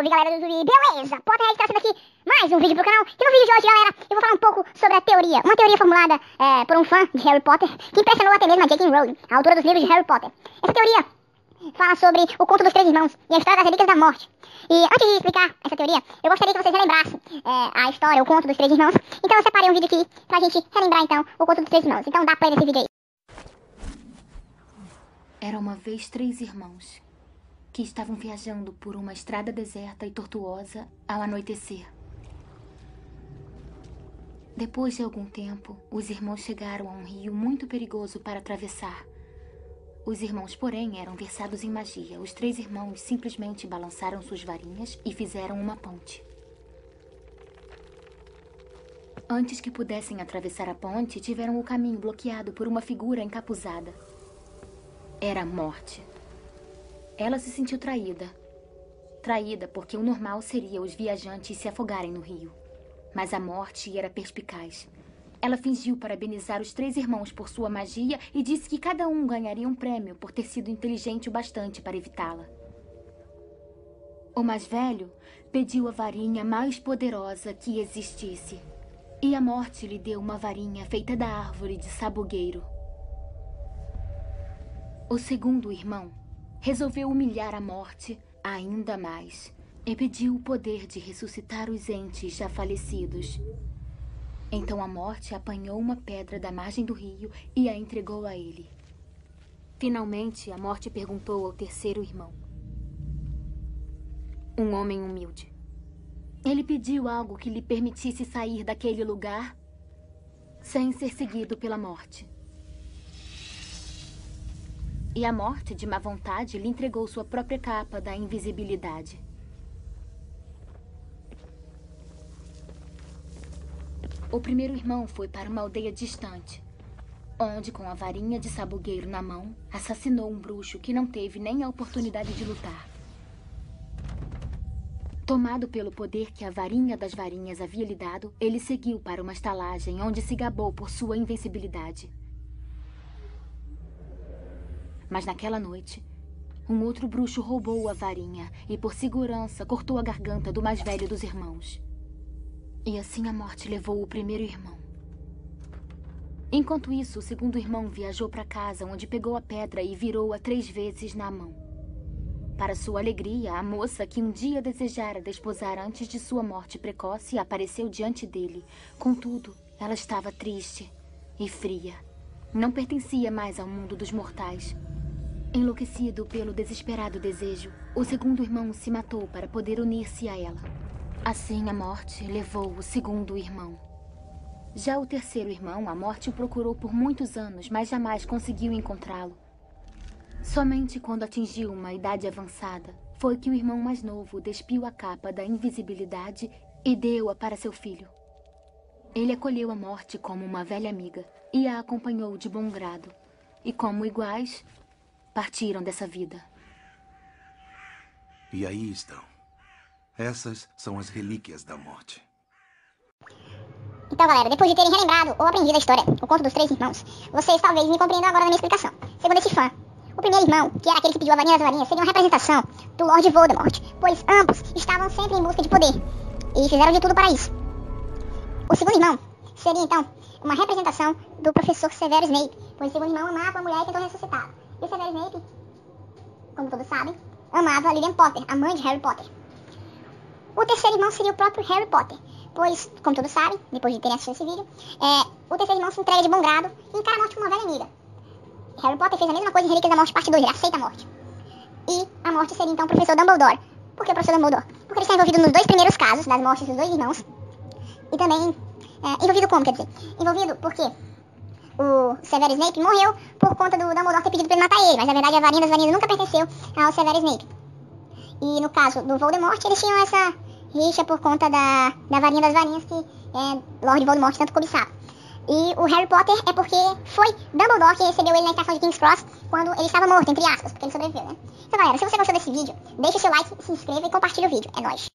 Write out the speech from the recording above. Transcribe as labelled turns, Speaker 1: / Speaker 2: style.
Speaker 1: Salve, galera do YouTube, beleza? Potterhead trazendo aqui mais um vídeo pro canal. E no vídeo de hoje, galera, eu vou falar um pouco sobre a teoria. Uma teoria formulada por um fã de Harry Potter, que impressionou até mesmo a J.K. Rowling, a autora dos livros de Harry Potter. Essa teoria fala sobre o conto dos três irmãos e a história das relíquias da morte. E antes de explicar essa teoria, eu gostaria que vocês relembrassem a história, o conto dos três irmãos. Então eu separei um vídeo aqui pra gente relembrar, então, o conto dos três irmãos. Então dá play nesse vídeo aí.
Speaker 2: Era uma vez três irmãos que estavam viajando por uma estrada deserta e tortuosa ao anoitecer. Depois de algum tempo, os irmãos chegaram a um rio muito perigoso para atravessar. Os irmãos, porém, eram versados em magia. Os três irmãos simplesmente balançaram suas varinhas e fizeram uma ponte. Antes que pudessem atravessar a ponte, tiveram o caminho bloqueado por uma figura encapuzada. Era a Morte. Ela se sentiu traída. Traída porque o normal seria os viajantes se afogarem no rio. Mas a Morte era perspicaz. Ela fingiu parabenizar os três irmãos por sua magia e disse que cada um ganharia um prêmio por ter sido inteligente o bastante para evitá-la. O mais velho pediu a varinha mais poderosa que existisse. E a Morte lhe deu uma varinha feita da árvore de sabugueiro. O segundo irmão resolveu humilhar a Morte ainda mais e pediu o poder de ressuscitar os entes já falecidos. Então a Morte apanhou uma pedra da margem do rio e a entregou a ele. Finalmente, a Morte perguntou ao terceiro irmão, um homem humilde. Ele pediu algo que lhe permitisse sair daquele lugar sem ser seguido pela Morte. E a Morte, de má vontade, lhe entregou sua própria capa da invisibilidade. O primeiro irmão foi para uma aldeia distante, onde, com a varinha de sabugueiro na mão, assassinou um bruxo que não teve nem a oportunidade de lutar. Tomado pelo poder que a varinha das varinhas havia lhe dado, ele seguiu para uma estalagem onde se gabou por sua invencibilidade. Mas naquela noite, um outro bruxo roubou a varinha e, por segurança, cortou a garganta do mais velho dos irmãos. E assim a Morte levou o primeiro irmão. Enquanto isso, o segundo irmão viajou para casa, onde pegou a pedra e virou-a 3 vezes na mão. Para sua alegria, a moça que um dia desejara desposar antes de sua morte precoce apareceu diante dele. Contudo, ela estava triste e fria. Não pertencia mais ao mundo dos mortais. Enlouquecido pelo desesperado desejo, o segundo irmão se matou para poder unir-se a ela. Assim, a Morte levou o segundo irmão. Já o terceiro irmão, a Morte o procurou por muitos anos, mas jamais conseguiu encontrá-lo. Somente quando atingiu uma idade avançada, foi que o irmão mais novo despiu a capa da invisibilidade e deu-a para seu filho. Ele acolheu a Morte como uma velha amiga e a acompanhou de bom grado. E como iguais, partiram dessa vida.
Speaker 3: E aí estão. Essas são as relíquias da Morte.
Speaker 1: Então, galera, depois de terem relembrado ou aprendido a história, o conto dos três irmãos, vocês talvez me compreendam agora na minha explicação. Segundo esse fã, o primeiro irmão, que era aquele que pediu a varinha das varinhas, seria uma representação do Lord Voldemort, pois ambos estavam sempre em busca de poder e fizeram de tudo para isso. O segundo irmão seria, então, uma representação do professor Severo Snape, pois o segundo irmão amava a mulher que tentou ressuscitá-la. E o Severo Snape, como todos sabem, amava a Lilian Potter, a mãe de Harry Potter. O terceiro irmão seria o próprio Harry Potter, pois, como todos sabem, depois de terem assistido esse vídeo, o terceiro irmão se entrega de bom grado e encara a Morte como uma velha amiga. Harry Potter fez a mesma coisa em Relíquias da Morte Parte 2, ele aceita a Morte. E a Morte seria então o professor Dumbledore. Por que o professor Dumbledore? Porque ele está envolvido nos 2 primeiros casos das mortes dos 2 irmãos. E também, envolvido como, quer dizer? Envolvido porque o Severo Snape morreu por conta do Dumbledore ter pedido pra ele matar ele, mas na verdade a varinha das varinhas nunca pertenceu ao Severo Snape. E no caso do Voldemort, eles tinham essa rixa por conta da varinha das varinhas que Lord Voldemort tanto cobiçava. E o Harry Potter é porque foi Dumbledore que recebeu ele na estação de King's Cross quando ele estava morto, entre aspas, porque ele sobreviveu, né? Então, galera, se você gostou desse vídeo, deixa o seu like, se inscreva e compartilha o vídeo. É nóis!